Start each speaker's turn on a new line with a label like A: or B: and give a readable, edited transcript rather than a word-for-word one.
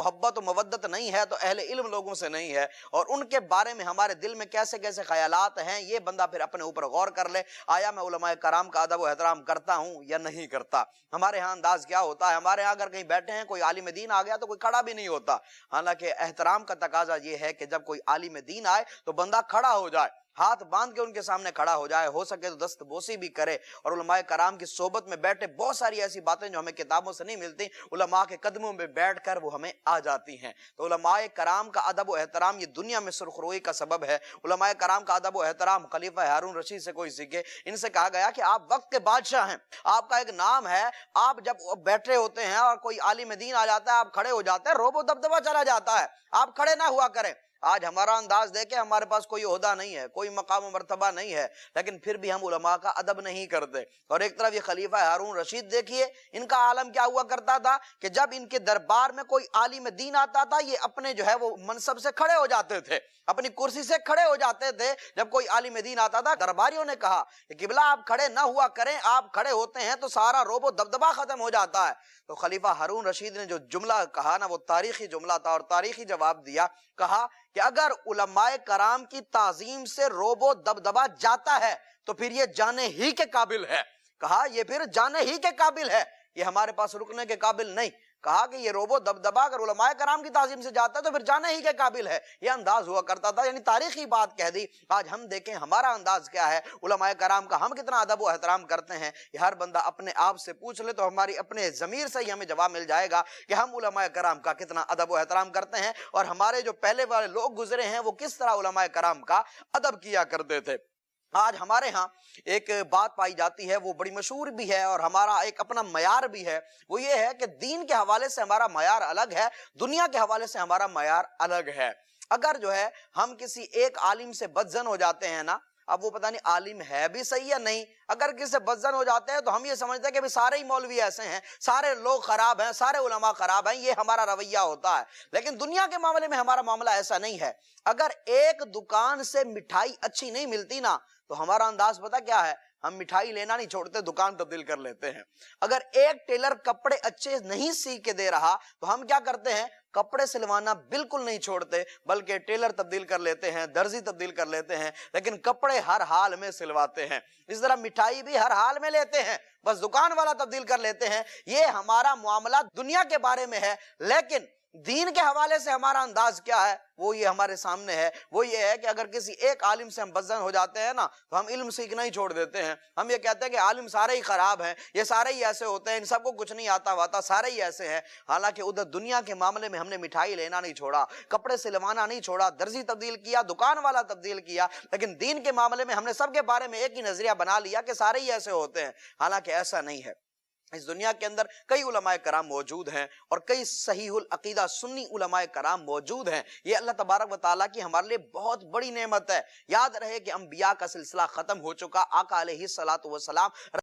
A: محبت و مودت نہیں ہے تو اہل علم لوگوں سے نہیں ہے، اور ان کے بارے میں ہمارے دل میں کیسے کیسے خیالات ہیں یہ بندہ پھر اپنے اوپر غور کر لے، آیا میں علماء کرام کا ادب و احترام کرتا ہوں یا نہیں کرتا۔ ہمارے ہاں انداز کیا ہوتا ہے، ہمارے ہاں اگر کہیں بیٹھے ہیں کوئی عالم دین آ گیا تو کوئی کھڑا بھی نہیں ہوتا، حالانکہ احترام کا تقاضا یہ ہے کہ جب کوئی عالم دین آئے تو بندہ کھڑا ہو جائے، ہاتھ باندھ کے ان کے سامنے کھڑا ہو جائے، ہو سکے تو دست بوسی بھی کرے، اور علماء کرام کی صحبت میں بیٹھے بہت ساری ایسی باتیں جو ہمیں کتابوں سے نہیں ملتی، علماء کے قدموں میں بیٹھ کر وہ ہمیں آ جاتی ہیں۔ تو علماء کرام کا ادب و احترام یہ دنیا میں سرخروئی کا سبب ہے۔ علماء کرام کا ادب و احترام خلیفہ ہارون رشید سے کوئی سیکھے۔ ان سے کہا گیا کہ آپ وقت کے بادشاہ ہیں، آپ کا ایک نام ہے، آپ جب بیٹھے ہوتے ہیں اور کوئی عالم دین آ جاتا ہے آپ کھڑے ہو جاتے ہیں، روب و دبدبہ چلا جاتا ہے، آپ کھڑے نہ ہوا کریں۔ آج ہمارا انداز دیکھیں، ہمارے پاس کوئی عہدہ نہیں ہے، کوئی مقام و مرتبہ نہیں ہے، لیکن پھر بھی ہم علماء کا ادب نہیں کرتے۔ اور ایک طرف یہ خلیفہ ہارون رشید دیکھیے، ان کا عالم کیا ہوا کرتا تھا کہ جب ان کے دربار میں کوئی عالم دین آتا تھا یہ اپنے جو ہے وہ منصب سے کھڑے ہو جاتے تھے، اپنی کرسی سے کھڑے ہو جاتے تھے۔ جب کوئی عالم دین آتا تھا درباریوں نے کہا کہ قبلہ آپ کھڑے نہ ہوا کریں، آپ کھڑے ہوتے ہیں تو سارا روب و دبدبہ ختم ہو جاتا ہے۔ تو خلیفہ ہارون رشید نے جو جملہ کہا نا وہ تاریخی جملہ تھا اور تاریخی جواب دیا، کہا کہ اگر علماء کرام کی تعظیم سے روب و دبدبہ جاتا ہے تو پھر یہ جانے ہی کے قابل ہے۔ کہا یہ پھر جانے ہی کے قابل ہے، یہ ہمارے پاس رکنے کے قابل نہیں۔ کہا کہ یہ روب و دبدبہ اگر علماء کرام کی تعظیم سے جاتا ہے تو پھر جانے ہی کے قابل ہے، یہ انداز ہوا کرتا تھا، یعنی تاریخی بات کہہ دی۔ آج ہم دیکھیں ہمارا انداز کیا ہے، علماء کرام کا ہم کتنا ادب و احترام کرتے ہیں۔ یہ ہر بندہ اپنے آپ سے پوچھ لے تو ہماری اپنے ضمیر سے ہی ہمیں جواب مل جائے گا کہ ہم علماء کرام کا کتنا ادب و احترام کرتے ہیں، اور ہمارے جو پہلے والے لوگ گزرے ہیں وہ کس طرح علماء کرام کا ادب کیا کرتے تھے۔ آج ہمارے ہاں ایک بات پائی جاتی ہے، وہ بڑی مشہور بھی ہے اور ہمارا ایک اپنا معیار بھی ہے، وہ یہ ہے کہ دین کے حوالے سے ہمارا معیار الگ ہے، دنیا کے حوالے سے ہمارا معیار الگ ہے۔ اگر جو ہے ہم کسی ایک عالم سے بدظن ہو جاتے ہیں نا، اب وہ پتہ نہیں عالم ہے بھی صحیح یا نہیں، اگر کسی سے بدظن ہو جاتے ہیں تو ہم یہ سمجھتے ہیں کہ سارے ہی مولوی ایسے ہیں، سارے لوگ خراب ہیں، سارے علماء خراب ہیں، یہ ہمارا رویہ ہوتا ہے۔ لیکن دنیا کے معاملے میں ہمارا معاملہ ایسا نہیں ہے۔ اگر ایک دکان سے مٹھائی اچھی نہیں ملتی نا تو ہمارا انداز پتہ کیا ہے، ہم مٹھائی لینا نہیں چھوڑتے، دکان تبدیل کر لیتے ہیں۔ اگر ایک ٹیلر کپڑے اچھے نہیں سی کے دے رہا تو ہم کیا کرتے ہیں، کپڑے سلوانا بالکل نہیں چھوڑتے، بلکہ ٹیلر تبدیل کر لیتے ہیں، درزی تبدیل کر لیتے ہیں، لیکن کپڑے ہر حال میں سلواتے ہیں۔ اس طرح مٹھائی بھی ہر حال میں لیتے ہیں، بس دکان والا تبدیل کر لیتے ہیں۔ یہ ہمارا معاملہ دنیا کے بارے میں ہے، لیکن دین کے حوالے سے ہمارا انداز کیا ہے وہ یہ ہمارے سامنے ہے۔ وہ یہ ہے کہ اگر کسی ایک عالم سے ہم بدظن ہو جاتے ہیں نا تو ہم علم سیکھنا ہی چھوڑ دیتے ہیں، ہم یہ کہتے ہیں کہ عالم سارے ہی خراب ہیں، یہ سارے ہی ایسے ہوتے ہیں، ان سب کو کچھ نہیں آتا واتا، سارے ہی ایسے ہیں۔ حالانکہ ادھر دنیا کے معاملے میں ہم نے مٹھائی لینا نہیں چھوڑا، کپڑے سلوانا نہیں چھوڑا، درزی تبدیل کیا، دکان والا تبدیل کیا، لیکن دین کے معاملے میں ہم نے سب کے بارے میں ایک ہی نظریہ بنا لیا کہ سارے ہی ایسے ہوتے ہیں، حالانکہ ایسا نہیں ہے۔ اس دنیا کے اندر کئی علماء کرام موجود ہیں اور کئی صحیح العقیدہ سنی علماء کرام موجود ہیں، یہ اللہ تبارک و تعالیٰ کی ہمارے لیے بہت بڑی نعمت ہے۔ یاد رہے کہ انبیاء کا سلسلہ ختم ہو چکا، آقا علیہ الصلوۃ والسلام